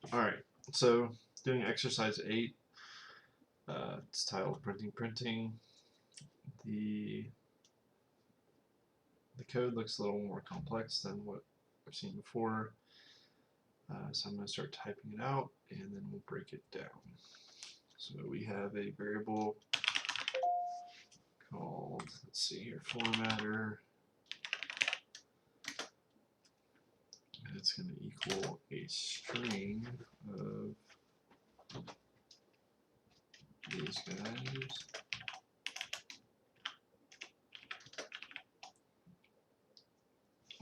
Alright, so doing exercise 8. It's titled Printing. The code looks a little more complex than what I've seen before. So I'm going to start typing it out and then we'll break it down. So we have a variable called, let's see here, formatter. And it's going to equal a string of these guys.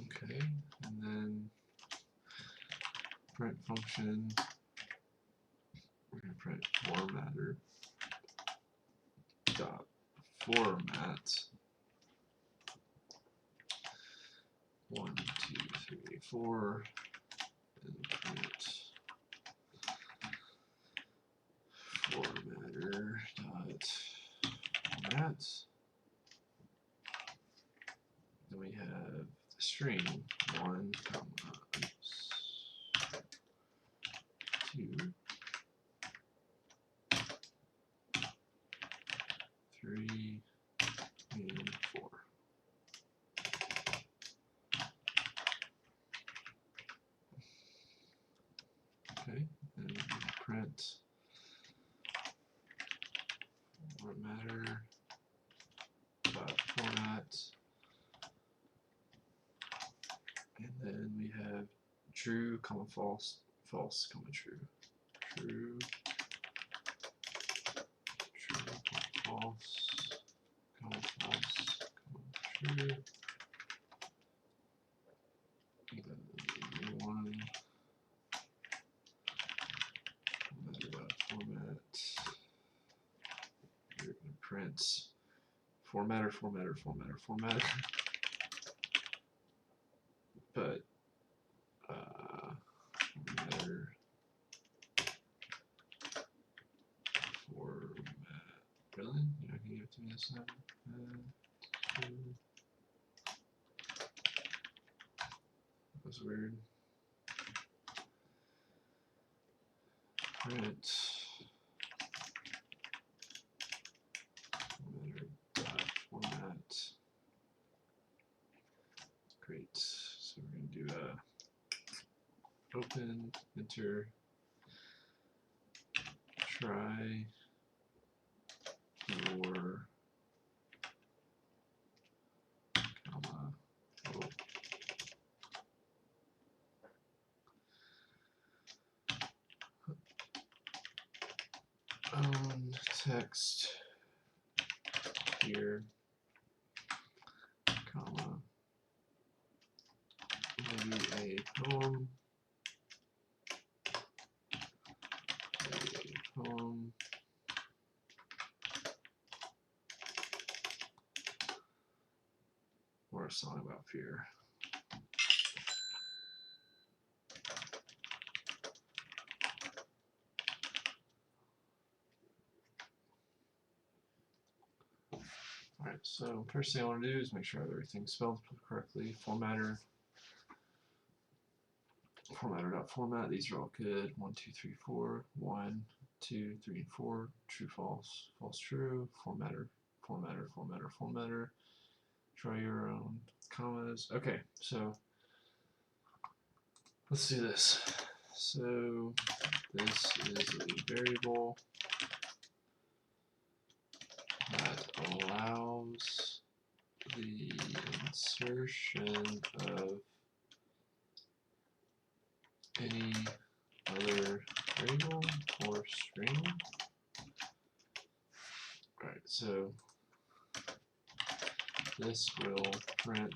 Okay, and then print function, we're going to print formatter dot format 1, 2, 3, 4, and print formatter dot format. Then we have the string 1, 2, 3, and 4. Okay, and print formatter dot format, and then we have true, comma false, false, comma true, true, true, false, comma false, comma true. One format. We're going to print formatter, but formatter format. Really? You're not going to give it to me this time? That was weird. Print format. Great. So we're going to do a open, enter, try your comma own text here, comma, maybe a poem, or a song about fear. Alright, so first thing I want to do is make sure everything's spelled correctly. Formatter.format, these are all good. 1, 2, 3, 4, 1, 2, 3, and 4, true, false, false, true, formatter. Try your own commas. Okay, so let's do this. So this is a variable that allows the insertion of any other variable or string. Alright, so this will print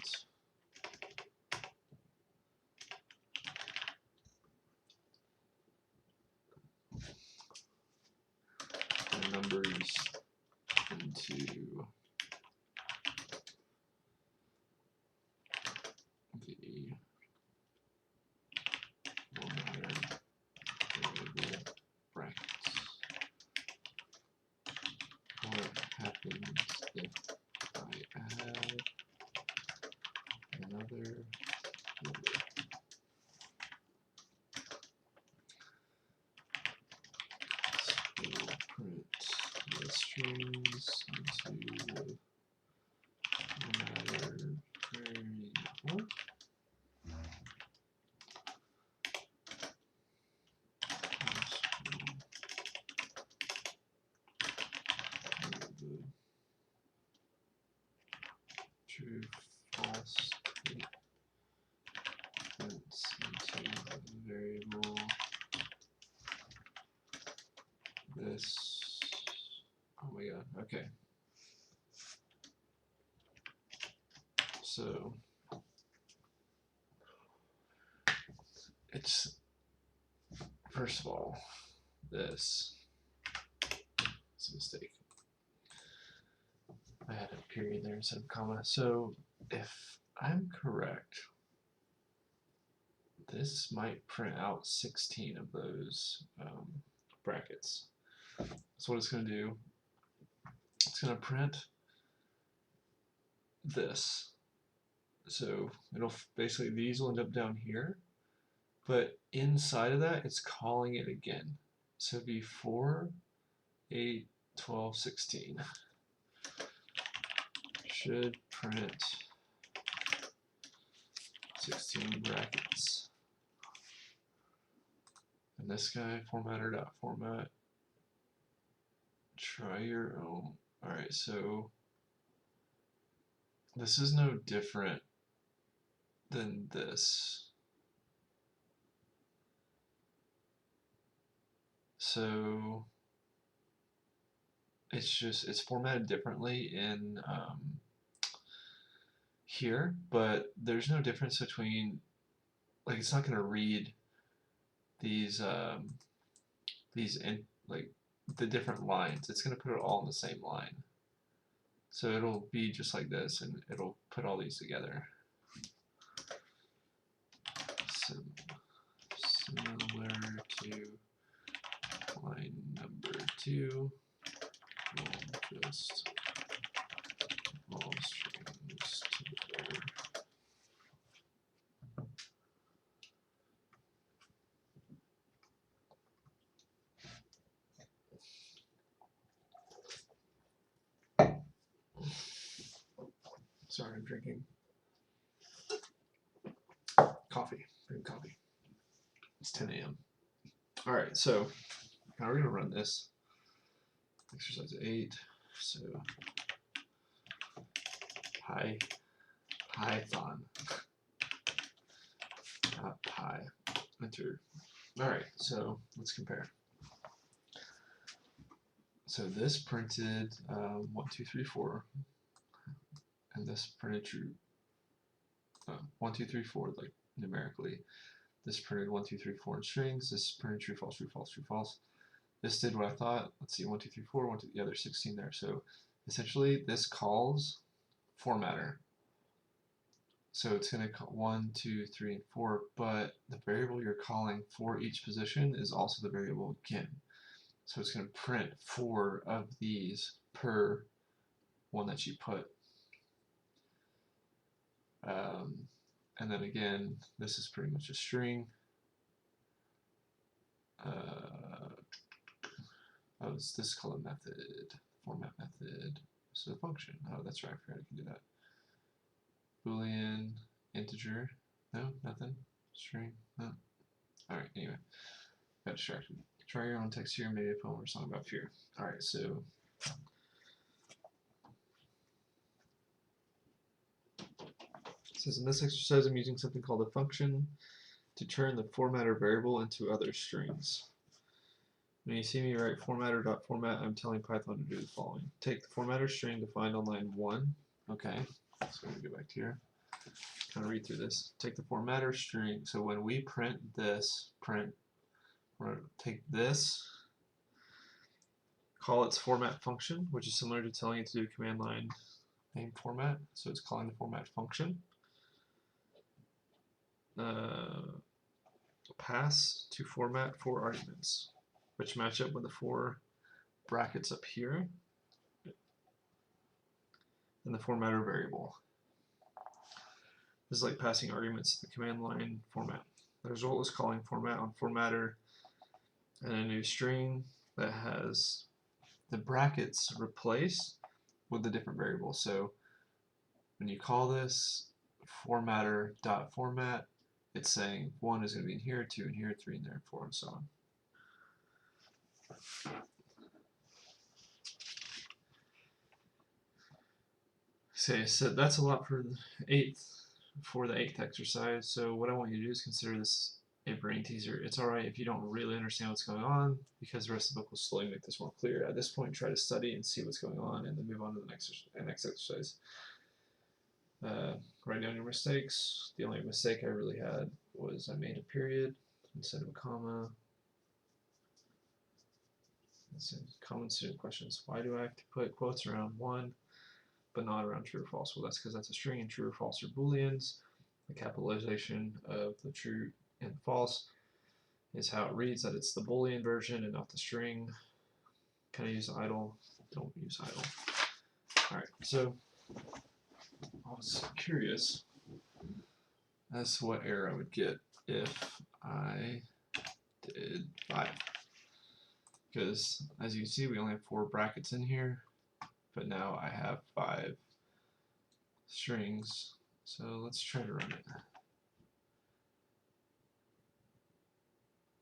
the numbers into the formatter variable brackets. What happens if I add another number? print the strings into the formatter variable. True, false, prints into the variable. This, oh my god, okay. So it's, first of all, this is a mistake. I had a period there instead of comma. So if I'm correct, this might print out 16 of those brackets. So what it's going to do, it's going to print this. So it'll basically, these will end up down here, but inside of that, it's calling it again. So it'd be 4, 8, 12, 16. Should print 16 brackets. And this guy, formatter.format, try your own. Alright, so this is no different than this. So it's just, it's formatted differently in here, but there's no difference between, like, it's not going to read these like the different lines. It's going to put it all in the same line. So it'll be just like this, and it'll put all these together. Similar to line number 2, we'll just all strings together. Sorry, I'm drinking coffee. Coffee. It's 10 a.m. All right, so now we're going to run this. Exercise 8. So Python. Not pi. Enter. All right, so let's compare. So this printed 1, 2, 3, 4, and this printed true 1, 2, 3, 4, like numerically. This printed 1, 2, 3, 4 in strings. This printed true, false, true, false, true, false. This did what I thought. Let's see, 1, 2, 3, 4, 1, 2, yeah, there's 16 there. So essentially, this calls formatter. So it's going to call 1, 2, 3, and 4, but the variable you're calling for each position is also the variable again. So it's going to print 4 of these per one that you put. And then again, this is pretty much a string. This is called a method, format method. This is a function. Oh, that's right, I forgot I can do that. Boolean, integer, no, nothing. String, no. Alright, anyway, got distracted. Try your own text here, maybe a poem or song about fear. Alright, so it says in this exercise I'm using something called a function to turn the formatter variable into other strings. When you see me write formatter.format, I'm telling Python to do the following. Take the formatter string defined on line 1. Okay, so I'm going to go back to here. Kind of read through this. Take the formatter string. So when we print this, we're going to take this, call its format function, which is similar to telling it to do command line name format. So it's calling the format function. Pass to format 4 arguments, which match up with the 4 brackets up here in the formatter variable. This is like passing arguments to the command line format. The result is calling format on formatter and a new string that has the brackets replace with a different variable. So when you call this formatter.format, it's saying 1 is going to be in here, 2 in here, 3 in there, 4, and so on. Okay, so that's a lot for the eighth exercise. So what I want you to do is consider this a brain teaser. It's alright if you don't really understand what's going on, because the rest of the book will slowly make this more clear. At this point, try to study and see what's going on, and then move on to the next exercise. Write down your mistakes. The only mistake I really had was I made a period instead of a comma. Common student questions. Why do I have to put quotes around 1 but not around true or false? Well, that's because that's a string, and true or false are booleans. The capitalization of the true and false is how it reads, that it's the boolean version and not the string. Can I use idle? Don't use idle. Alright, so I was curious as to what error I would get if I did 5. Because as you can see, we only have 4 brackets in here, but now I have 5 strings. So let's try to run it.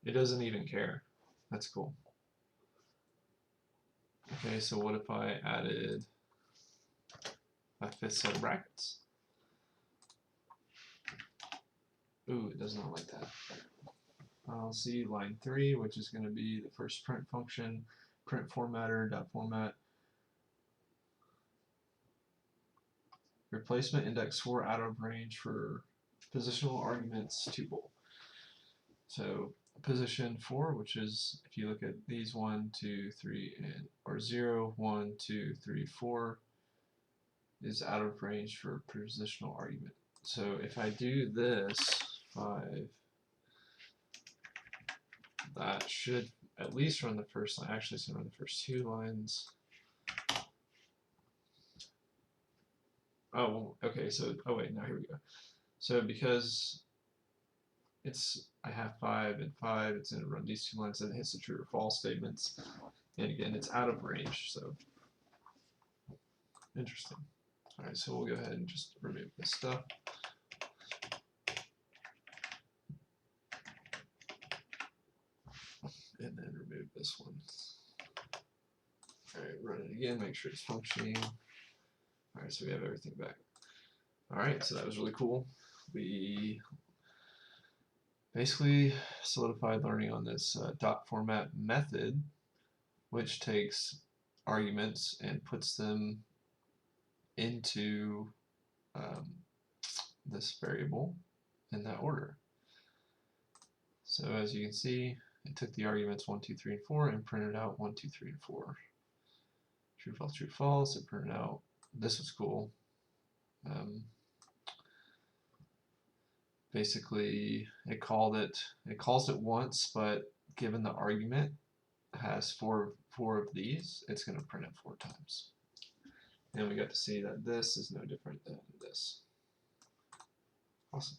It doesn't even care. That's cool. Okay, so what if I added a 5th set of brackets? Ooh, it does not like that. I'll see line 3, which is going to be the first print function, print formatter.format. Replacement index 4 out of range for positional arguments tuple. So position 4, which is, if you look at these 1, 2, 3, and or 0, 1, 2, 3, 4, is out of range for positional argument. So if I do this 5, that should at least run the first line. Actually, it's going to run the first 2 lines. Oh, okay, so, oh wait, now here we go. So because I have 5 and 5, it's going to run these 2 lines, and it hits the true or false statements. And again, it's out of range, so interesting. Alright, so we'll go ahead and just remove this stuff. And then remove this one. Alright, run it again, make sure it's functioning. Alright, so we have everything back. Alright, so that was really cool. We basically solidified learning on this dot format method, which takes arguments and puts them into this variable in that order. So as you can see, it took the arguments 1, 2, 3, and 4 and printed out 1, 2, 3, and 4. True, false, true, false. It printed out. This was cool. Basically, it calls it once, but given the argument has four of these, it's going to print it 4 times. And we got to see that this is no different than this. Awesome.